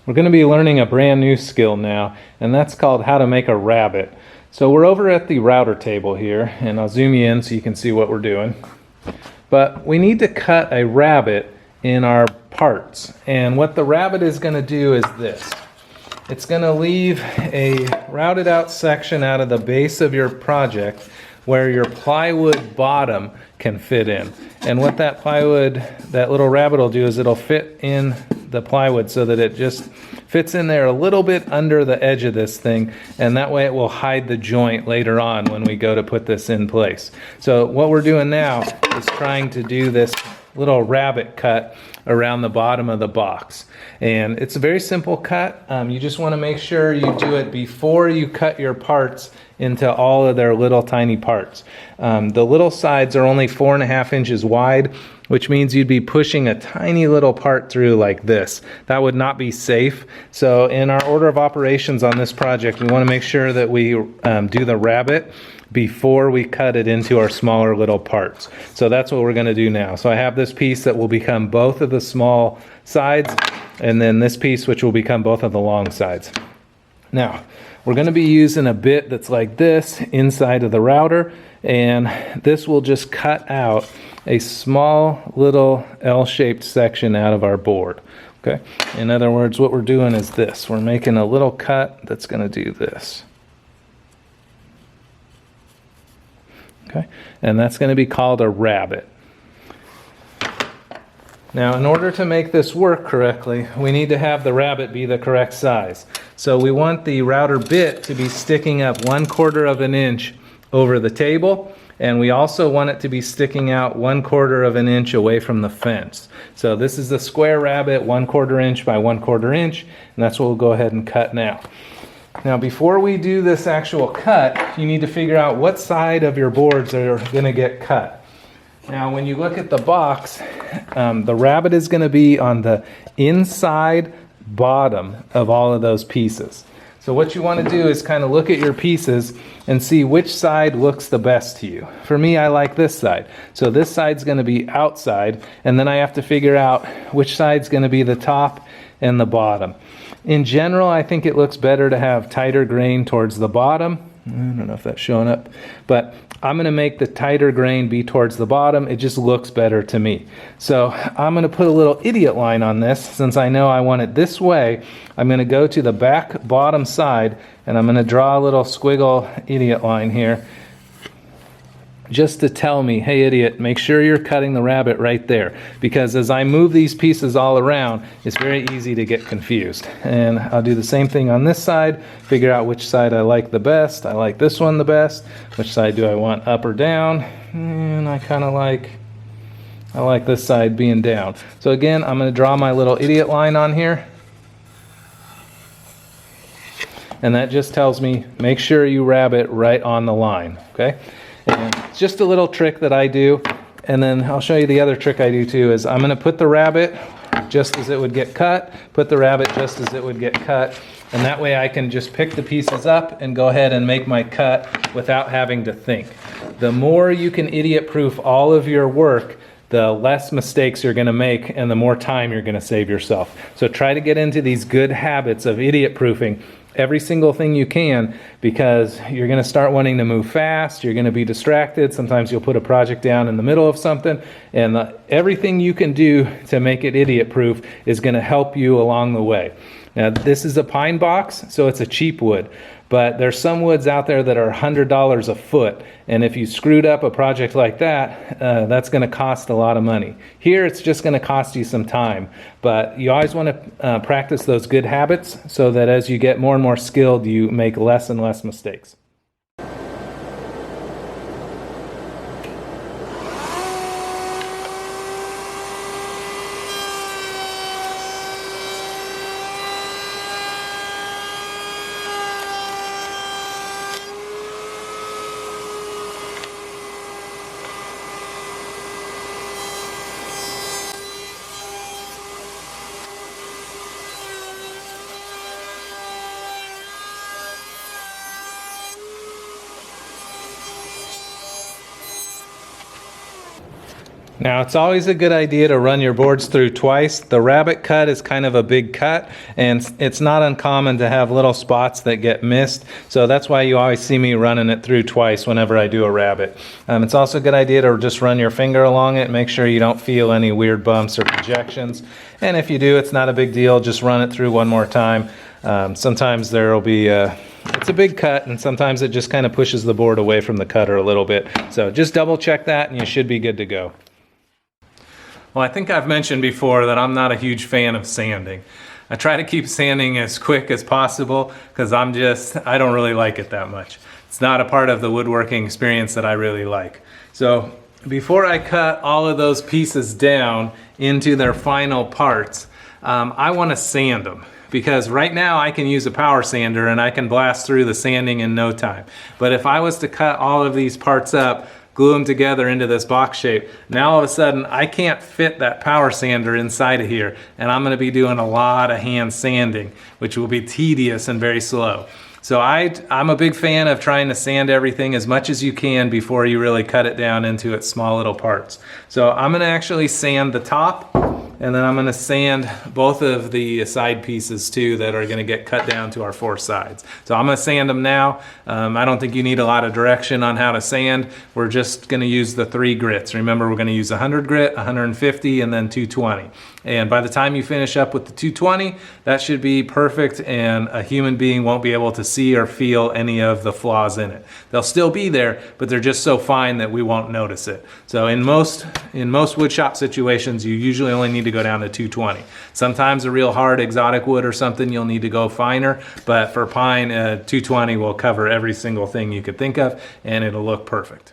We're going to be learning a brand new skill now, and that's called how to make a rabbet. So we're over at the router table here, and I'll zoom you in so you can see what we're doing. But we need to cut a rabbet in our parts, and what the rabbet is going to do is this. It's going to leave a routed out section out of the base of your project where your plywood bottom can fit in. And what that plywood, that little rabbet will do is it'll fit in the plywood so that it just fits in there a little bit under the edge of this thing, and that way it will hide the joint later on when we go to put this in place. So what we're doing now is trying to do this little rabbet cut around the bottom of the box. And it's a very simple cut. You just want to make sure you do it before you cut your parts into all of their little tiny parts. The little sides are only 4.5 inches wide, which means you'd be pushing a tiny little part through like this. That would not be safe. So in our order of operations on this project, we want to make sure that we do the rabbet before we cut it into our smaller little parts. So that's what we're going to do now. So I have this piece that will become both of the small sides, and then this piece which will become both of the long sides. Now, we're going to be using a bit that's like this inside of the router, and this will just cut out a small little L-shaped section out of our board. Okay? In other words, what we're doing is this. We're making a little cut that's going to do this. Okay? And that's going to be called a rabbet. Now, in order to make this work correctly, we need to have the rabbet be the correct size. So we want the router bit to be sticking up 1/4 of an inch over the table, and we also want it to be sticking out 1/4 of an inch away from the fence. So this is the square rabbet, 1/4 inch by 1/4 inch, and that's what we'll go ahead and cut now. Now, before we do this actual cut, you need to figure out what side of your boards are going to get cut. Now, when you look at the box, the rabbet is going to be on the inside bottom of all of those pieces. So what you want to do is kind of look at your pieces and see which side looks the best to you. For me, I like this side. So this side's going to be outside, and then I have to figure out which side's going to be the top and the bottom. In general, I think it looks better to have tighter grain towards the bottom. I don't know if that's showing up, but I'm going to make the tighter grain be towards the bottom. It just looks better to me. So I'm going to put a little idiot line on this. Since I know I want it this way, I'm going to go to the back bottom side, and I'm going to draw a little squiggle idiot line here just to tell me, hey idiot, make sure you're cutting the rabbet right there, because as I move these pieces all around, it's very easy to get confused. And I'll do the same thing on this side, figure out which side I like the best. I like this one the best. Which side do I want, up or down? And I like this side being down. So again, I'm going to draw my little idiot line on here, and that just tells me make sure you rabbet right on the line. Okay? And it's just a little trick that I do, and then I'll show you the other trick I do too. Is I'm going to put the rabbet just as it would get cut, put the rabbet just as it would get cut, and that way I can just pick the pieces up and go ahead and make my cut without having to think. The more you can idiot-proof all of your work, the less mistakes you're going to make and the more time you're going to save yourself. So try to get into these good habits of idiot-proofing every single thing you can, because you're going to start wanting to move fast, you're going to be distracted, sometimes you'll put a project down in the middle of something, and everything you can do to make it idiot-proof is going to help you along the way. Now, this is a pine box, so it's a cheap wood, but there's some woods out there that are $100 a foot, and if you screwed up a project like that, that's going to cost a lot of money. Here, it's just going to cost you some time, but you always want to practice those good habits so that as you get more and more skilled, you make less and less mistakes. Now, it's always a good idea to run your boards through twice. The rabbet cut is kind of a big cut, and it's not uncommon to have little spots that get missed. So that's why you always see me running it through twice whenever I do a rabbet. It's also a good idea to just run your finger along it. Make sure you don't feel any weird bumps or projections. And if you do, it's not a big deal. Just run it through one more time. Sometimes there will be it's a big cut, and sometimes it just kind of pushes the board away from the cutter a little bit. So just double check that and you should be good to go. Well, I think I've mentioned before that I'm not a huge fan of sanding. I try to keep sanding as quick as possible because I don't really like it that much. It's not a part of the woodworking experience that I really like. So before I cut all of those pieces down into their final parts, I want to sand them. Because right now I can use a power sander and I can blast through the sanding in no time. But if I was to cut all of these parts up, glue them together into this box shape, now all of a sudden I can't fit that power sander inside of here, and I'm going to be doing a lot of hand sanding, which will be tedious and very slow. So I'm a big fan of trying to sand everything as much as you can before you really cut it down into its small little parts. So I'm going to actually sand the top, and then I'm going to sand both of the side pieces too that are going to get cut down to our 4 sides. So I'm going to sand them now. I don't think you need a lot of direction on how to sand. We're just going to use the 3 grits. Remember, we're going to use 100 grit, 150, and then 220. And by the time you finish up with the 220, that should be perfect, and a human being won't be able to see or feel any of the flaws in it. They'll still be there, but they're just so fine that we won't notice it. So in most woodshop situations, you usually only need to go down to 220. Sometimes a real hard exotic wood or something, you'll need to go finer, but for pine, 220 will cover every single thing you could think of, and it'll look perfect.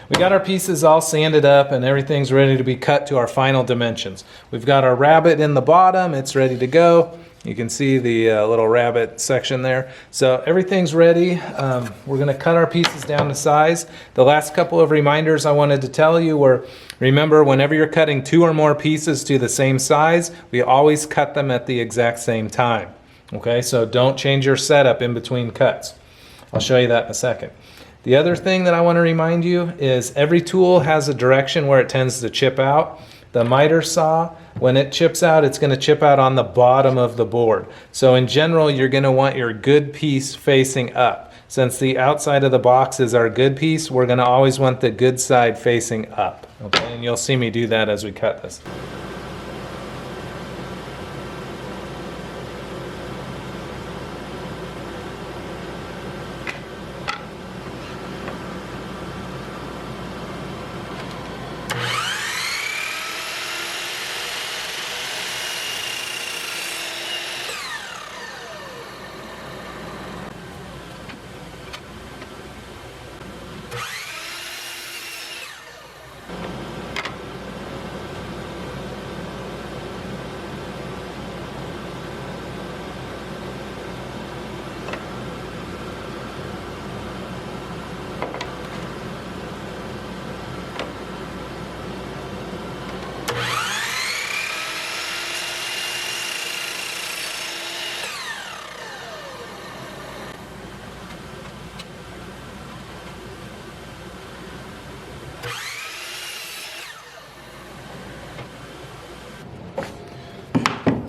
We got our pieces all sanded up and everything's ready to be cut to our final dimensions. We've got our rabbet in the bottom, it's ready to go. You can see the little rabbet section there. So everything's ready. We're going to cut our pieces down to size. The last couple of reminders I wanted to tell you were, remember, whenever you're cutting 2 or more pieces to the same size, we always cut them at the exact same time. Okay, so don't change your setup in between cuts. I'll show you that in a second. The other thing that I want to remind you is every tool has a direction where it tends to chip out. The miter saw, when it chips out, it's going to chip out on the bottom of the board. So in general, you're going to want your good piece facing up. Since the outside of the box is our good piece, we're going to always want the good side facing up. Okay, and you'll see me do that as we cut this.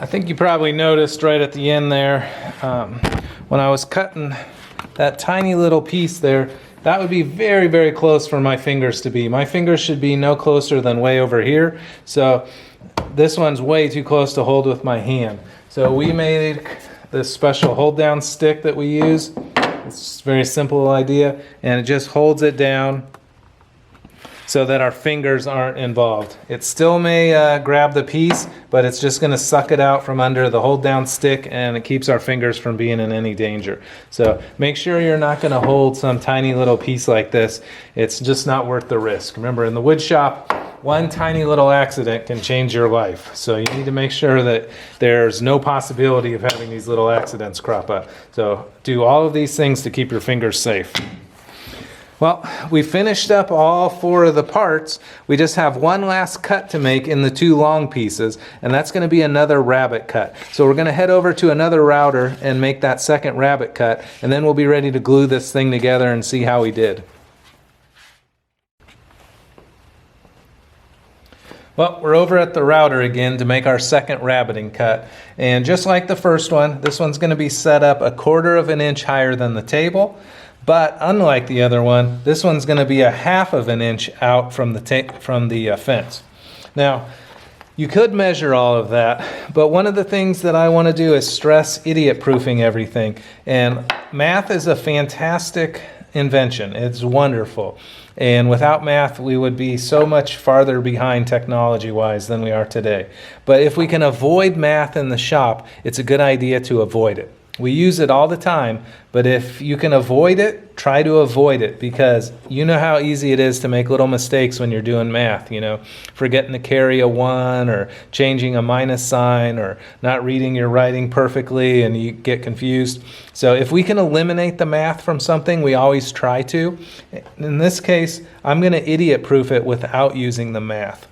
I think you probably noticed right at the end there, when I was cutting that tiny little piece there, that would be very, very close for my fingers to be. My fingers should be no closer than way over here. So this one's way too close to hold with my hand. So we made this special hold down stick that we use. It's a very simple idea, and it just holds it down so that our fingers aren't involved. It still may grab the piece, but it's just going to suck it out from under the hold down stick, and it keeps our fingers from being in any danger. So make sure you're not going to hold some tiny little piece like this. It's just not worth the risk. Remember, in the wood shop, one tiny little accident can change your life. So you need to make sure that there's no possibility of having these little accidents crop up. So do all of these things to keep your fingers safe. Well, we finished up all 4 of the parts. We just have one last cut to make in the 2 long pieces, and that's going to be another rabbet cut. So we're going to head over to another router and make that second rabbet cut, and then we'll be ready to glue this thing together and see how we did. Well, we're over at the router again to make our second rabbeting cut. And just like the first one, this one's going to be set up 1/4 of an inch higher than the table. But unlike the other one, this one's going to be 1/2 of an inch out from the fence. Now, you could measure all of that, but one of the things that I want to do is stress idiot-proofing everything. And math is a fantastic invention. It's wonderful. And without math, we would be so much farther behind technology-wise than we are today. But if we can avoid math in the shop, it's a good idea to avoid it. We use it all the time, but if you can avoid it, try to avoid it, because you know how easy it is to make little mistakes when you're doing math, you know, forgetting to carry a 1 or changing a minus sign or not reading your writing perfectly and you get confused. So if we can eliminate the math from something, we always try to. In this case, I'm going to idiot-proof it without using the math.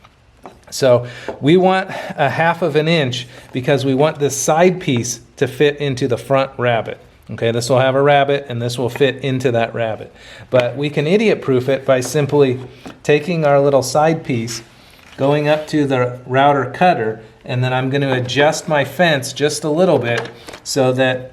So we want 1/2 of an inch because we want this side piece to fit into the front rabbet. Okay, this will have a rabbet and this will fit into that rabbet. But we can idiot-proof it by simply taking our little side piece, going up to the router cutter, and then I'm going to adjust my fence just a little bit so that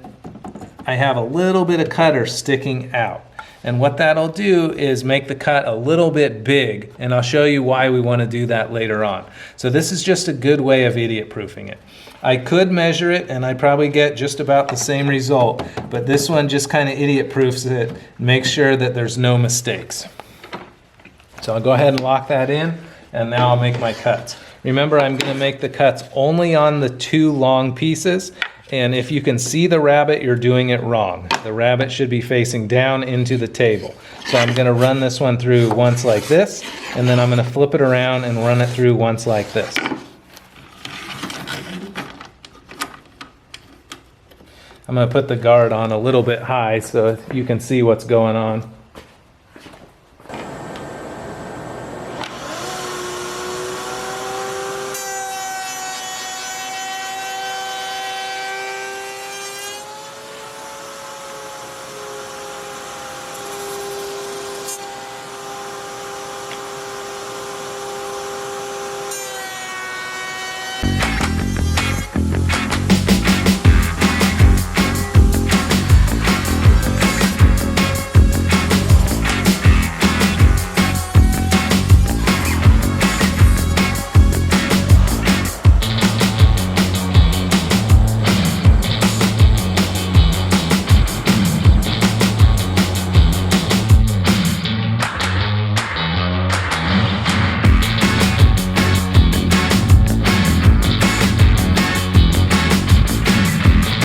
I have a little bit of cutter sticking out. And what that'll do is make the cut a little bit big, and I'll show you why we want to do that later on. So this is just a good way of idiot-proofing it. I could measure it and I'd probably get just about the same result, but this one just kind of idiot-proofs it, makes sure that there's no mistakes. So I'll go ahead and lock that in, and now I'll make my cuts. Remember, I'm going to make the cuts only on the 2 long pieces. And if you can see the rabbet, you're doing it wrong. The rabbet should be facing down into the table. So I'm going to run this one through once like this, and then I'm going to flip it around and run it through once like this. I'm going to put the guard on a little bit high so you can see what's going on.